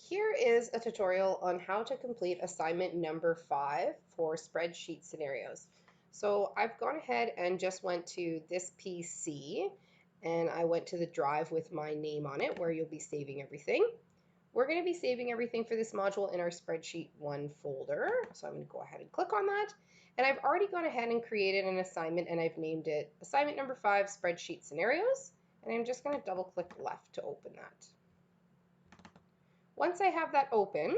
Here is a tutorial on how to complete assignment number 5 for spreadsheet scenarios. So I've gone ahead and just went to this PC and I went to the drive with my name on it where you'll be saving everything. We're going to be saving everything for this module in our spreadsheet 1 folder. So I'm going to go ahead and click on that. And I've already gone ahead and created an assignment and I've named it assignment number 5 spreadsheet scenarios. And I'm just going to double click left to open that. Once I have that open,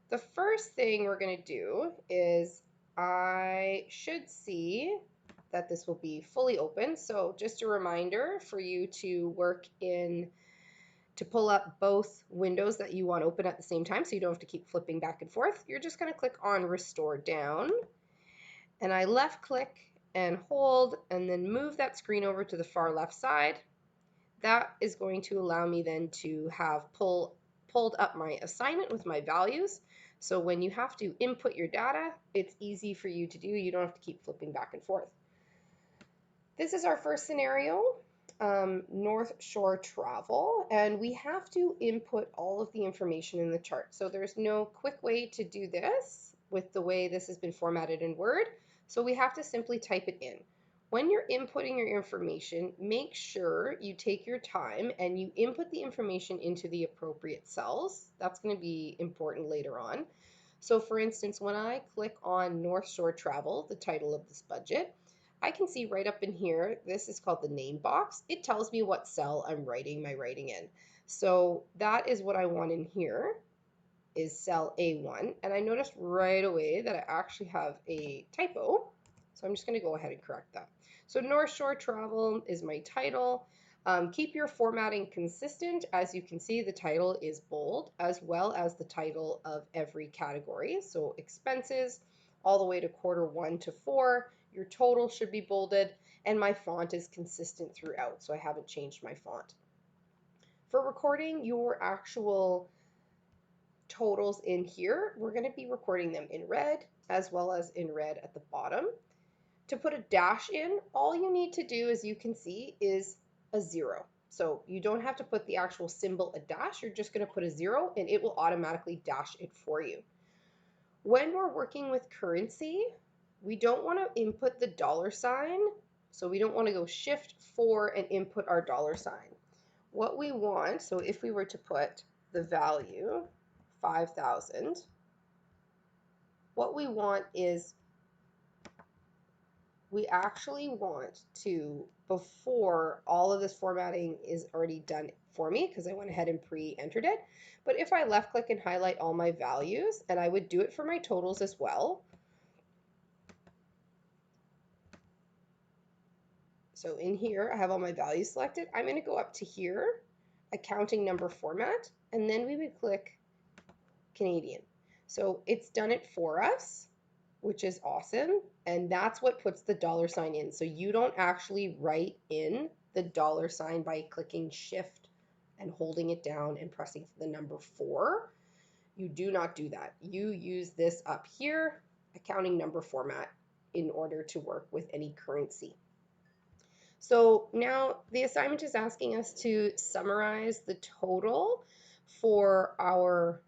the first thing we're going to do is I should see that this will be fully open. So just a reminder for you to pull up both windows that you want open at the same time so you don't have to keep flipping back and forth. You're just going to click on Restore Down, and I left click and hold and then move that screen over to the far left side. That is going to allow me then to have pulled up my assignment with my values. So when you have to input your data, it's easy for you to do. You don't have to keep flipping back and forth. This is our first scenario, North Shore travel, and we have to input all of the information in the chart. So there's no quick way to do this with the way this has been formatted in Word. So we have to simply type it in. When you're inputting your information, make sure you take your time and you input the information into the appropriate cells. That's going to be important later on. So for instance, when I click on North Shore Travel, the title of this budget, I can see right up in here, this is called the name box. It tells me what cell I'm writing my writing in. So that is what I want in here, is cell A1. And I noticed right away that I actually have a typo. So I'm just going to go ahead and correct that. So North Shore Travel is my title. Keep your formatting consistent. As you can see, the title is bold, as well as the title of every category. So expenses all the way to Q1 to 4. Your total should be bolded, and my font is consistent throughout, so I haven't changed my font. For recording your actual totals in here, we're going to be recording them in red as well as in red at the bottom. To put a dash in, all you need to do, as you can see, is a 0. So you don't have to put the actual symbol a dash, you're just going to put a 0 and it will automatically dash it for you. When we're working with currency, we don't want to input the $sign, so we don't want to go Shift 4 and input our $sign. What we want, so if we were to put the value 5,000, what we want is we actually want to, before all of this formatting is already done for me, because I went ahead and pre-entered it, but if I left click and highlight all my values, and I would do it for my totals as well. So in here, I have all my values selected. I'm going to go up to here, accounting number format, and then we would click Canadian. So it's done it for us, which is awesome. And that's what puts the $sign in. So you don't actually write in the $sign by clicking Shift and holding it down and pressing the number 4. You do not do that. You use this up here, accounting number format, in order to work with any currency. So now the assignment is asking us to summarize the total for our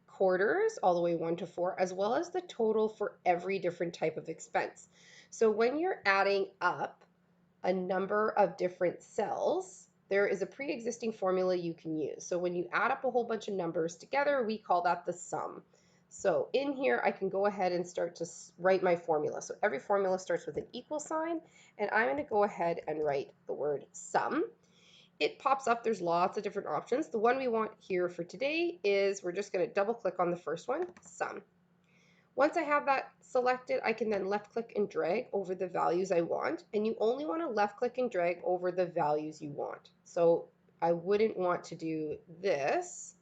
quarters all the way 1 to 4, as well as the total for every different type of expense. So when you're adding up a number of different cells, there is a pre-existing formula you can use. So when you add up a whole bunch of numbers together, we call that the sum. So in here, I can go ahead and start to write my formula. So every formula starts with an equal sign, and I'm going to go ahead and write the word sum. It pops up, there's lots of different options. The one we want here for today is, we're just going to double click on the first one, sum. Once I have that selected, I can then left click and drag over the values I want, and you only want to left click and drag over the values you want. So I wouldn't want to do this.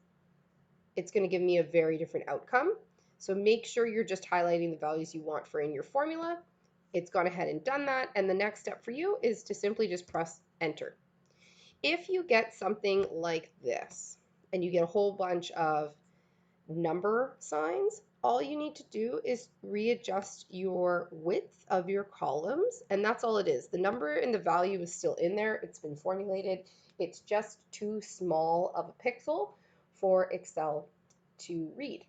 It's going to give me a very different outcome. So make sure you're just highlighting the values you want for in your formula. It's gone ahead and done that, and the next step for you is to simply just press enter. If you get something like this, and you get a whole bunch of number signs, all you need to do is readjust your width of your columns, and that's all it is. The number and the value is still in there. It's been formulated. It's just too small of a pixel for Excel to read.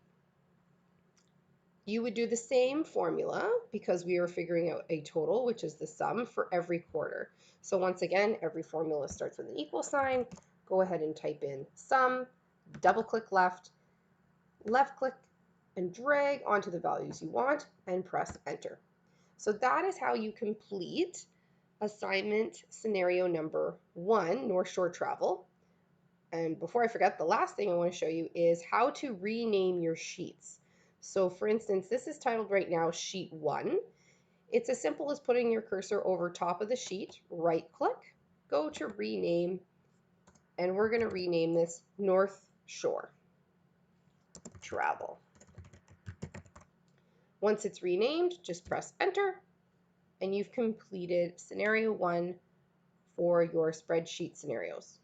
You would do the same formula because we are figuring out a total, which is the sum for every quarter. So once again, every formula starts with an equal sign. Go ahead and type in sum, double click left, left click, and drag onto the values you want and press enter. So that is how you complete assignment scenario number 1, North Shore Travel. And before I forget, the last thing I want to show you is how to rename your sheets. So for instance, this is titled right now Sheet 1. It's as simple as putting your cursor over top of the sheet, right click, go to rename, and we're going to rename this North Shore Travel. Once it's renamed, just press enter, and you've completed scenario 1 for your spreadsheet scenarios.